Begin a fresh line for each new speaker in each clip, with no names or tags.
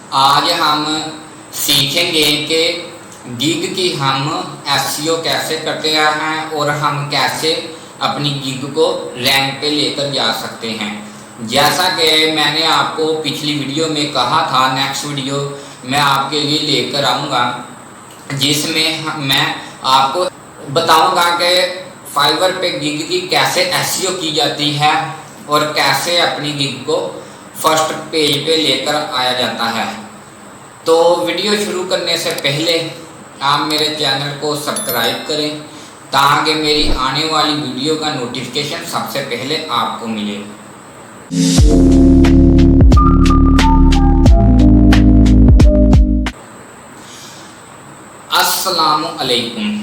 आज हम सीखेंगे कि गिग की हम एसईओ कैसे करते हैं और हम कैसे अपनी गिग को रैंक पे लेकर जा सकते हैं। जैसा कि मैंने आपको पिछली वीडियो में कहा था, नेक्स्ट वीडियो मैं आपके लिए लेकर आऊँगा जिसमें मैं आपको बताऊंगा कि फाइवर पे गिग की कैसे एसईओ की जाती है और कैसे अपनी गिग को फर्स्ट पेज पे लेकर आया जाता है। तो वीडियो शुरू करने से पहले आप मेरे चैनल को सब्सक्राइब करें ताकि मेरी आने वाली वीडियो का नोटिफिकेशन सबसे पहले आपको मिले। अस्सलामु अलैकुम।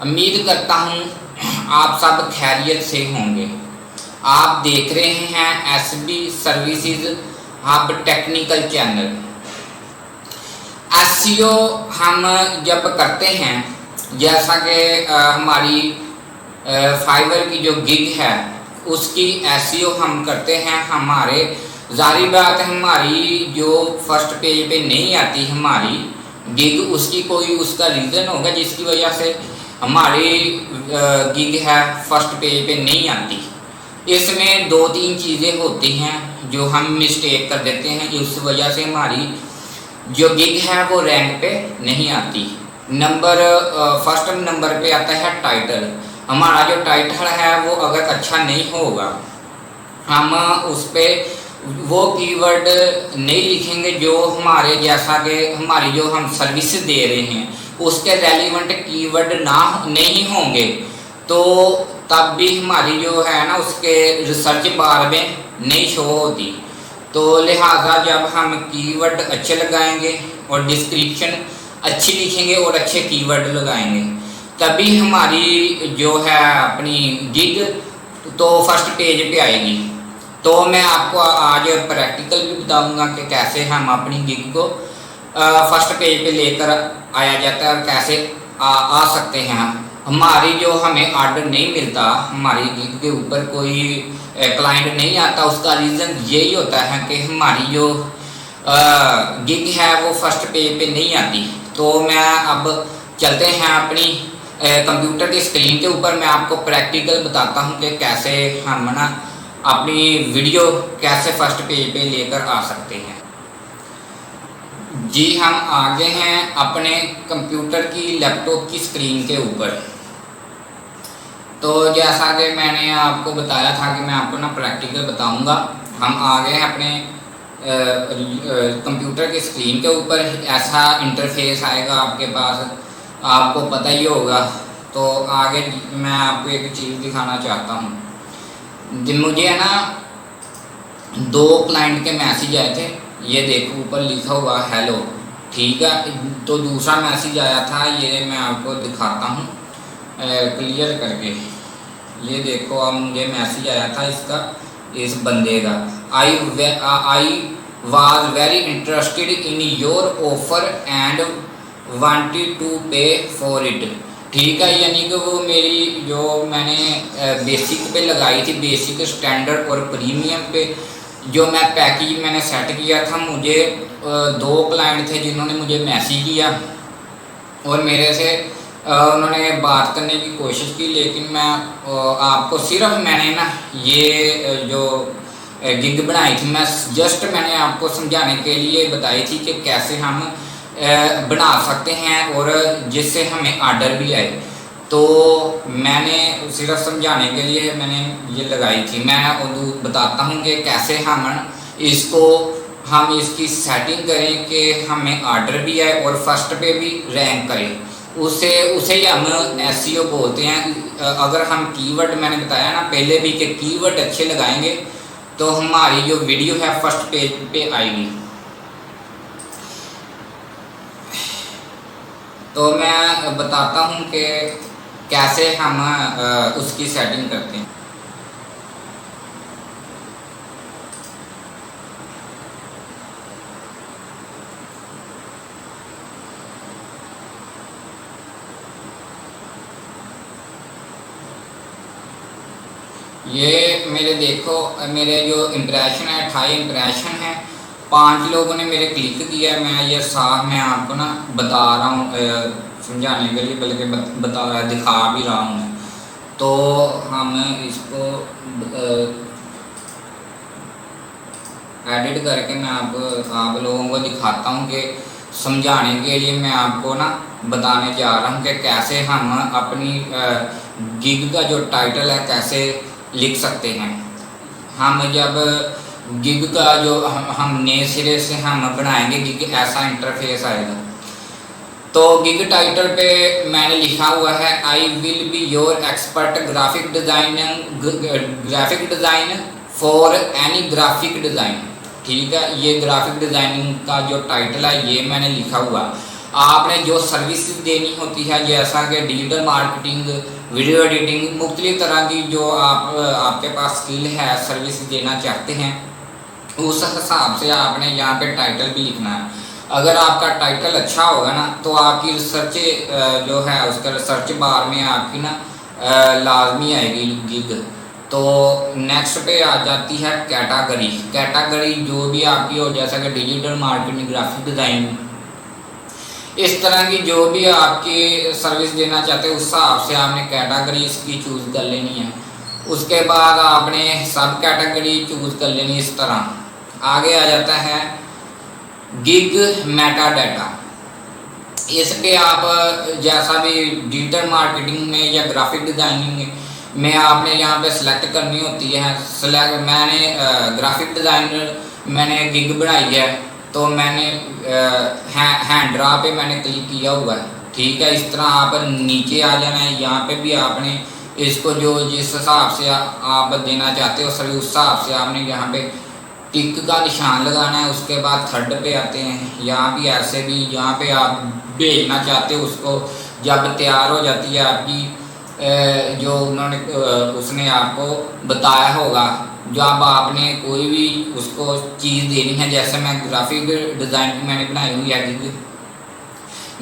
उम्मीद करता हूँ आप सब खैरियत से होंगे। आप देख रहे हैं SB services hub technical channel. SEO हम जब करते हैं, जैसा कि हमारी फाइवर की जो गिग है उसकी एसईओ हम करते हैं, हमारे जाहिर बात है हमारी जो फर्स्ट पेज पे नहीं आती हमारी गिग, उसकी कोई उसका रीज़न होगा जिसकी वजह से हमारी गिग है फर्स्ट पेज पे नहीं आती। इसमें दो तीन चीज़ें होती हैं जो हम मिस्टेक कर देते हैं, इस वजह से हमारी जो गिग है वो रैंक पे नहीं आती। फर्स्ट नंबर पे आता है टाइटल। हमारा जो टाइटल है वो अगर अच्छा नहीं होगा, हम उस पर वो कीवर्ड नहीं लिखेंगे जो हमारे, जैसा कि हमारी जो हम सर्विस दे रहे हैं उसके रेलिवेंट कीवर्ड नहीं होंगे तो तब भी हमारी जो है ना उसके रिसर्च बार में नहीं शो होती। तो लिहाजा जब हम कीवर्ड अच्छे लगाएंगे और डिस्क्रिप्शन अच्छी लिखेंगे और अच्छे कीवर्ड लगाएंगे तभी हमारी जो है अपनी गिग तो फर्स्ट पेज पे आएगी। तो मैं आपको आज प्रैक्टिकल भी बताऊंगा कि कैसे हम अपनी गिग को फर्स्ट पेज पे लेकर आया जाता है और कैसे आ सकते हैं। हमारी जो हमें ऑर्डर नहीं मिलता, हमारी गिग के ऊपर कोई क्लाइंट नहीं आता, उसका रीज़न यही होता है कि हमारी जो गिग है वो फर्स्ट पेज पे नहीं आती। तो मैं अब चलते हैं अपनी कंप्यूटर की स्क्रीन के ऊपर, मैं आपको प्रैक्टिकल बताता हूँ कि कैसे हम ना अपनी वीडियो कैसे फर्स्ट पेज पे लेकर आ सकते हैं। जी हम आगे हैं अपने कंप्यूटर की लैपटॉप की स्क्रीन के ऊपर। तो जैसा कि मैंने आपको बताया था कि मैं आपको ना प्रैक्टिकल बताऊंगा, हम आगे हैं अपने कंप्यूटर की स्क्रीन के ऊपर। ऐसा इंटरफेस आएगा आपके पास, आपको पता ही होगा। तो आगे मैं आपको एक चीज़ दिखाना चाहता हूँ। मुझे ना दो क्लाइंट के मैसेज आए थे, ये देखो ऊपर लिखा हुआ हेलो, ठीक है। तो दूसरा मैसेज आया था, ये मैं आपको दिखाता हूँ क्लियर करके। ये देखो अब मुझे मैसेज आया था इसका, इस बंदे का, I was very interested in your offer and wanted to pay for it. ठीक है, यानी कि वो मेरी जो मैंने बेसिक पे लगाई थी, बेसिक स्टैंडर्ड और प्रीमियम पे जो मैं पैकेज मैंने सेट किया था, मुझे दो क्लाइंट थे जिन्होंने मुझे मैसेज किया और मेरे से उन्होंने बात करने की कोशिश की, लेकिन मैं आपको सिर्फ मैंने ना ये जो गिग बनाई थी, मैं जस्ट मैंने आपको समझाने के लिए बताई थी कि कैसे हम बना सकते हैं और जिससे हमें ऑर्डर भी आए। तो मैंने सिर्फ समझाने के लिए मैंने ये लगाई थी। मैं बताता हूँ कि कैसे हम इसकी सेटिंग करें कि हमें ऑर्डर भी आए और फर्स्ट पे भी रैंक करें। उसे ही हम एसईओ बोलते हैं। अगर हम कीवर्ड, मैंने बताया ना पहले भी कि कीवर्ड अच्छे लगाएंगे तो हमारी जो वीडियो है फर्स्ट पेज पे आएगी। तो मैं बताता हूँ कि कैसे हम उसकी सेटिंग करते हैं। ये मेरे देखो, मेरे जो इम्प्रेशन है 28 इम्प्रेशन है 5 लोगों ने मेरे क्लिक किया। मैं ये साफ मैं आपको ना बता रहा हूँ समझाने के लिए, बल्कि दिखा भी रहा हूँ मैं। तो हम इसको एडिट करके मैं आप लोगों को दिखाता हूँ कि समझाने के लिए मैं आपको ना बताने जा रहा हूँ कि कैसे हम अपनी गिग का जो टाइटल है कैसे लिख सकते हैं। हम जब गिग का जो हम नए सिरे से हम बनाएंगे गिग, ऐसा इंटरफेस आएगा। तो गिग टाइटल पे मैंने लिखा हुआ है I will be your expert graphic design for any graphic design. ठीक है, ये ग्राफिक डिज़ाइनिंग का जो टाइटल है ये मैंने लिखा हुआ। आपने जो सर्विस देनी होती है, जैसा कि डिजिटल मार्केटिंग, वीडियो एडिटिंग, मुख्तलिफ तरह की जो आपके पास स्किल है, सर्विस देना चाहते हैं, उस हिसाब से आपने यहाँ पे टाइटल भी लिखना है। अगर आपका टाइटल अच्छा होगा ना तो आपकी रिसर्च जो है उसका रिसर्च बार में आपकी ना लाजमी आएगी गिग। तो नेक्स्ट पे आ जाती है कैटेगरी। कैटेगरी जो भी आपकी हो, जैसा कि डिजिटल मार्केटिंग, ग्राफिक डिज़ाइन, इस तरह की जो भी आपकी सर्विस देना चाहते हैं उस हिसाब से आपने कैटेगरी इसकी चूज़ कर लेनी है। उसके बाद आपने सब कैटेगरी चूज़ कर लेनी। इस तरह आगे आ जाता है गिग मेटा डाटा। इस पे आप जैसा भी डिजिटल मार्केटिंग में या ग्राफिक डिज़ाइनिंग में आपने यहाँ पे सिलेक्ट करनी होती है। मैंने ग्राफिक डिज़ाइनर मैंने गिग बनाई है, तो मैंने हैंड ड्रा पे मैंने क्लिक किया हुआ है। ठीक है, इस तरह आप नीचे आ जाना है। यहाँ पे भी आपने इसको जो जिस हिसाब से आप देना चाहते हो सर उस हिसाब से आपने यहाँ पे टिक का निशान लगाना है। उसके बाद थर्ड पे आते हैं। यहाँ भी ऐसे भी यहाँ पे आप भेजना चाहते हो उसको, जब तैयार हो जाती है आपकी जो उन्होंने उसने आपको बताया होगा, जब आपने कोई भी उसको चीज़ देनी है, जैसे मैं ग्राफिक डिज़ाइन की मैंने बनाई हुई है,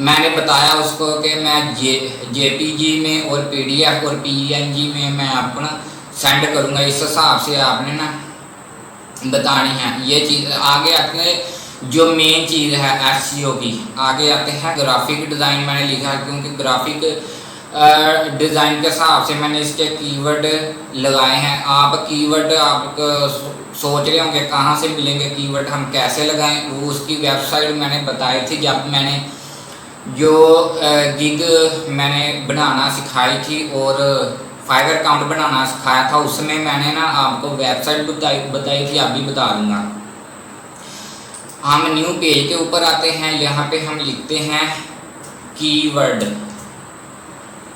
मैंने बताया उसको कि मैं जेपीजी में और पीडीएफ और पीएनजी में मैं अपना सेंड करूँगा। इस हिसाब से आपने ना बतानी है ये चीज़। आगे आते हैं जो मेन चीज़ है एसईओ की, आगे आते हैं ग्राफिक डिज़ाइन। मैंने लिखा है क्योंकि ग्राफिक डिज़ाइन के हिसाब से मैंने इसके कीवर्ड लगाए हैं। आप कीवर्ड आप सोच रहे होंगे कहाँ से मिलेंगे कीवर्ड, हम कैसे लगाएं, वो उसकी वेबसाइट मैंने बताई थी जब मैंने जो गिग मैंने बनाना सिखाई थी और फाइवर अकाउंट बनाना सिखाया था, उसमें मैंने ना आपको वेबसाइट बताई थी, अभी बता दूंगा। हम न्यू पेज के ऊपर आते हैं। यहाँ पे हम लिखते हैं कीवर्ड।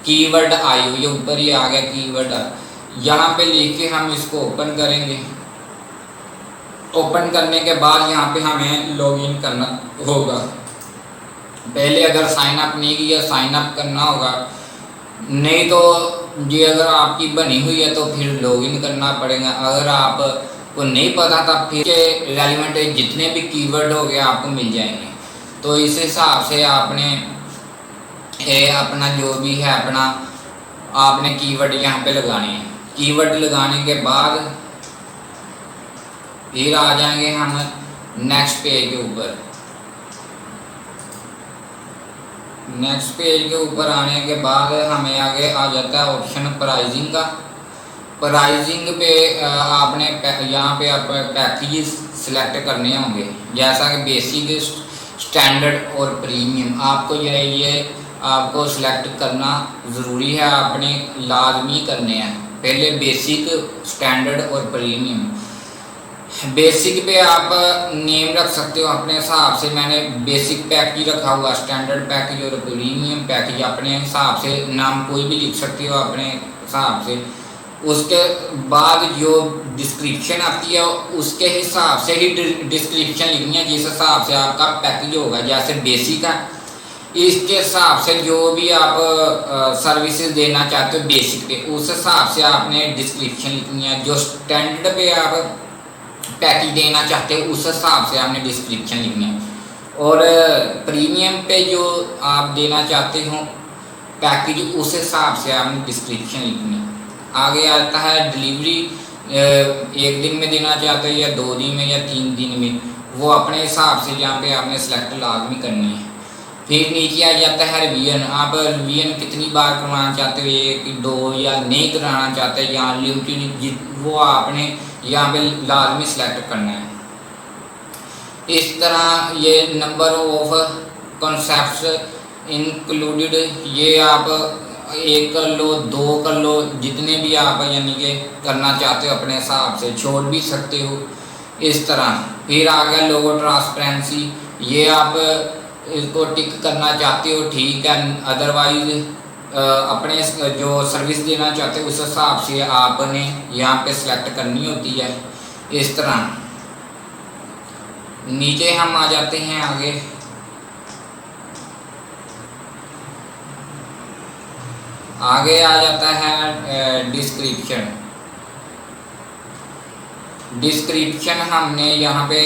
कीवर्ड आयु, ये ऊपर ही आ गया कीवर्ड। यहाँ पे लिख के हम इसको ओपन करेंगे। ओपन करने के बाद यहाँ पे हमें लॉगिन करना होगा। पहले अगर साइन अप नहीं किया साइन अप करना होगा, नहीं तो ये अगर आपकी बनी हुई है तो फिर लॉगिन करना पड़ेगा। अगर आपको नहीं पता तब फिर रेलिवेंट जितने भी कीवर्ड हो गए आपको मिल जाएंगे। तो इस हिसाब से आपने अपना जो भी है अपना आपने कीवर्ड यहाँ पे लगाने हैं। कीवर्ड लगाने के बाद फिर आ जाएंगे हम नेक्स्ट पेज के ऊपर। नेक्स्ट पेज के ऊपर आने के बाद हमें आगे आ जाता है ऑप्शन प्राइसिंग का। प्राइसिंग पे आपने यहाँ पे आप पैकेजेस सिलेक्ट करने होंगे, जैसा कि बेसिक, स्टैंडर्ड और प्रीमियम। आपको ये आपको सिलेक्ट करना ज़रूरी है, आपने लाजमी करने हैं। पहले बेसिक, स्टैंडर्ड और प्रीमियम। बेसिक पे आप नेम रख सकते हो अपने हिसाब से। मैंने बेसिक पैकेज रखा हुआ, स्टैंडर्ड पैकेज और प्रीमियम पैकेज अपने हिसाब से नाम कोई भी लिख सकते हो अपने हिसाब से। उसके बाद जो डिस्क्रिप्शन आती है उसके हिसाब से ही डिस्क्रिप्शन लिखनी है, जिस हिसाब से आपका पैकेज होगा। जैसे बेसिक है इसके हिसाब से जो भी आप सर्विसेज देना चाहते हो बेसिक पे, उस हिसाब से आपने डिस्क्रिप्शन लिखनी है। जो स्टैंडर्ड पे आप पैकेज देना चाहते हो उस हिसाब से आपने डिस्क्रिप्शन लिखनी है। और प्रीमियम पे जो आप देना चाहते हो पैकेज उस हिसाब से आपने डिस्क्रिप्शन लिखनी है। आगे आता है डिलीवरी, 1 दिन में देना चाहते हो या 2 दिन में या 3 दिन में, वो अपने हिसाब से यहाँ पे आपने सेलेक्ट लाजमी करनी है। फिर नीचे आ जाता है रिवीजन। आप रिवीजन कितनी बार करवाना चाहते हो, 1 2 या नहीं कराना चाहते, यहाँ लिमिटेड, वो आपने यहाँ पे लाजमी सेलेक्ट करना है। इस तरह ये नंबर ऑफ कॉन्सेप्ट्स इंक्लूडेड, ये आप 1 कर लो, 2 कर लो, जितने भी आप यानी कि करना चाहते हो अपने हिसाब से, छोड़ भी सकते हो इस तरह। फिर आ गया लोगो ट्रांसपेरेंसी, ये आप इसको टिक करना चाहते हो, ठीक है, अदरवाइज अपने जो सर्विस देना चाहते हो उस हिसाब से आपने यहाँ पे सिलेक्ट करनी होती है इस तरह। नीचे हम आ जाते हैं आगे। आगे आ जाता है डिस्क्रिप्शन। डिस्क्रिप्शन हमने यहाँ पे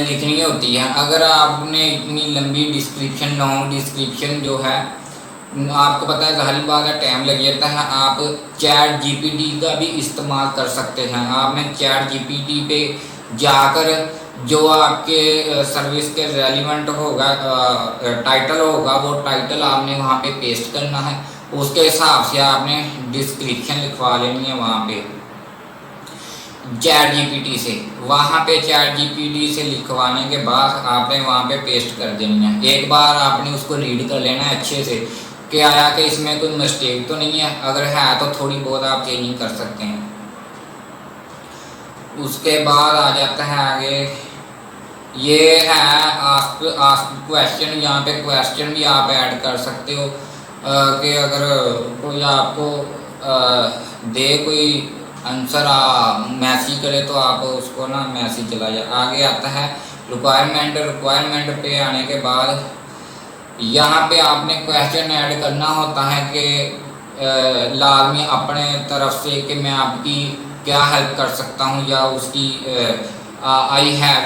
लिखनी होती है। अगर आपने इतनी लंबी डिस्क्रिप्शन, लॉन्ग डिस्क्रिप्शन जो है, आपको पता है ज़ाहिर बात है टाइम लग जाता है। आप चैट जीपीटी का भी इस्तेमाल कर सकते हैं। आपने चैट जीपीटी पे जाकर जो आपके सर्विस के रेलिवेंट होगा, टाइटल होगा, वो टाइटल आपने वहाँ पे पेस्ट करना है, उसके हिसाब से आपने डिस्क्रिप्शन लिखवा लेनी है वहाँ पे चैट जीपीटी से। वहाँ पे चैट जीपीटी से लिखवाने के बाद आपने वहाँ पे पेस्ट कर देनी है। एक बार आपने उसको रीड कर लेना है अच्छे से कि आया कि इसमें कोई मिस्टेक तो नहीं है, अगर है तो थोड़ी बहुत आप चेंजिंग कर सकते हैं। उसके बाद आ जाता है आगे, ये है आस्क क्वेश्चन। यहाँ पे क्वेश्चन भी आप ऐड कर सकते हो कि अगर कोई आपको दे कोई आंसर मैसेज करे तो आप उसको ना मैसेज चला जाए। आगे आता है रिक्वायरमेंट। रिक्वायरमेंट पे आने के बाद यहाँ पे आपने क्वेश्चन ऐड करना होता है कि लाजमी अपने तरफ से कि मैं आपकी क्या हेल्प कर सकता हूँ, या उसकी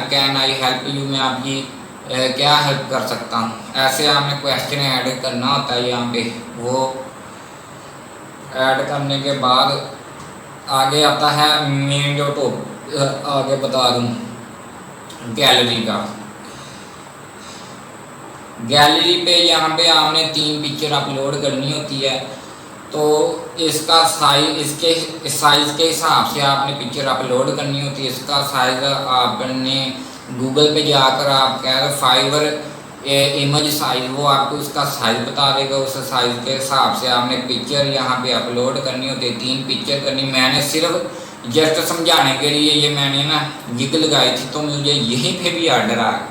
कैन आई हेल्प यू, मैं आपकी क्या हेल्प कर सकता हूँ, ऐसे आपने क्वेश्चन ऐड करना होता है यहाँ पे। वो ऐड करने के बाद आगे आता है मेन जो आगे बता दूँ गैलरी का। गैलरी पे यहाँ पे आपने 3 पिक्चर अपलोड करनी होती है, तो इसका साइज, इसके साइज़ के हिसाब से आपने पिक्चर अपलोड करनी होती है। इसका साइज़ आपने गूगल पे जाकर आप कह रहे फाइवर इमेज साइज़, वो आपको उसका साइज़ बता देगा। उस साइज़ के हिसाब से आपने पिक्चर यहाँ पे अपलोड करनी होती है। 3 पिक्चर करनी। मैंने सिर्फ जस्ट समझाने के लिए ये मैंने ना गिग लगाई थी, तो मुझे यहीं पे भी आर्डर आ गया,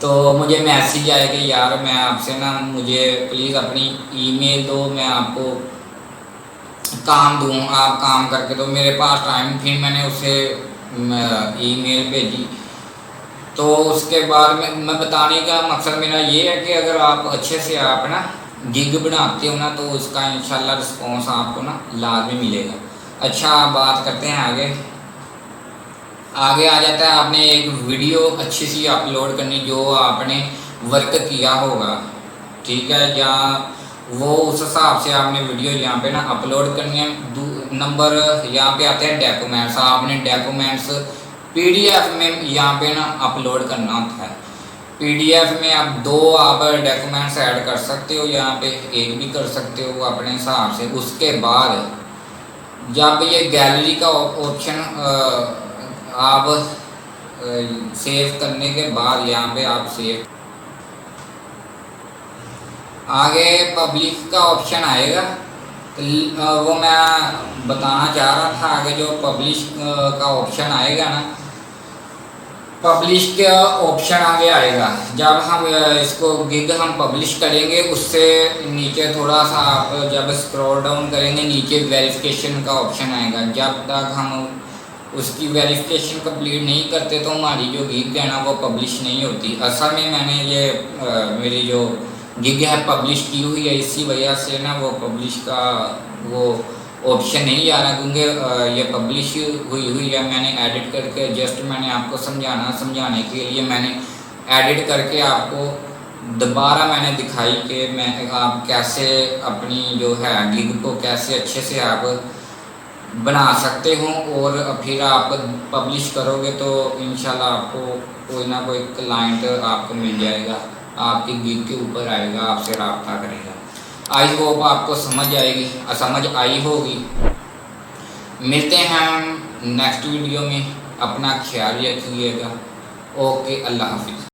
तो मुझे मैसेज आया कि यार मैं आपसे ना, मुझे प्लीज़ अपनी ईमेल दो, मैं आपको काम दूँ, आप काम करके दो, मेरे पास टाइम। फिर मैंने उसे ईमेल भेजी। तो उसके बाद मैं बताने का मकसद मेरा ये है कि अगर आप अच्छे से आप ना गिग बनाते हो ना, तो उसका इंशाल्लाह रिस्पॉन्स आपको ना लाजमी मिलेगा। अच्छा, बात करते हैं आगे। आगे आ जाता है आपने एक वीडियो अच्छी सी अपलोड करनी जो आपने वर्क किया होगा, ठीक है, या वो उस हिसाब से आपने वीडियो यहाँ पे ना अपलोड करनी है। नंबर यहाँ पे आते हैं डॉक्यूमेंट्स। आपने डॉक्यूमेंट्स पीडीएफ में यहाँ पे ना अपलोड करना होता है। पीडीएफ में आप 2 आप डॉक्यूमेंट्स ऐड कर सकते हो, यहाँ पे 1 भी कर सकते हो अपने हिसाब से। उसके बाद जब ये गैलरी का ऑप्शन आप सेव करने के बाद यहाँ पे आप सेव, आगे पब्लिक का ऑप्शन आएगा, वो मैं बताना चाह रहा था। आगे जो पब्लिश का ऑप्शन आएगा ना, पब्लिश का ऑप्शन आगे आएगा जब हम इसको गिग हम पब्लिश करेंगे। उससे नीचे थोड़ा सा आप जब स्क्रॉल डाउन करेंगे, नीचे वेरिफिकेशन का ऑप्शन आएगा। जब तक हम उसकी वेरिफिकेशन कंप्लीट नहीं करते तो हमारी जो गिग है ना वो पब्लिश नहीं होती। असल में मैंने ये मेरी जो गिग है पब्लिश की हुई है, इसी वजह से ना वो पब्लिश का वो ऑप्शन नहीं आ रहा, क्योंकि ये पब्लिश हुई है। मैंने एडिट करके जस्ट मैंने आपको समझाने के लिए मैंने एडिट करके आपको दोबारा मैंने दिखाई कि मैं आप कैसे अपनी जो है गिग को कैसे अच्छे से आप बना सकते हो और फिर आप पब्लिश करोगे तो इंशाल्लाह आपको कोई ना कोई क्लाइंट आपको मिल जाएगा, आपकी गिग के ऊपर आएगा, आपसे रब्ता करेगा। आई होप आपको समझ आई होगी। मिलते हैं हम नेक्स्ट वीडियो में, अपना ख्याल रखिएगा। ओके, अल्लाह हाफिज़।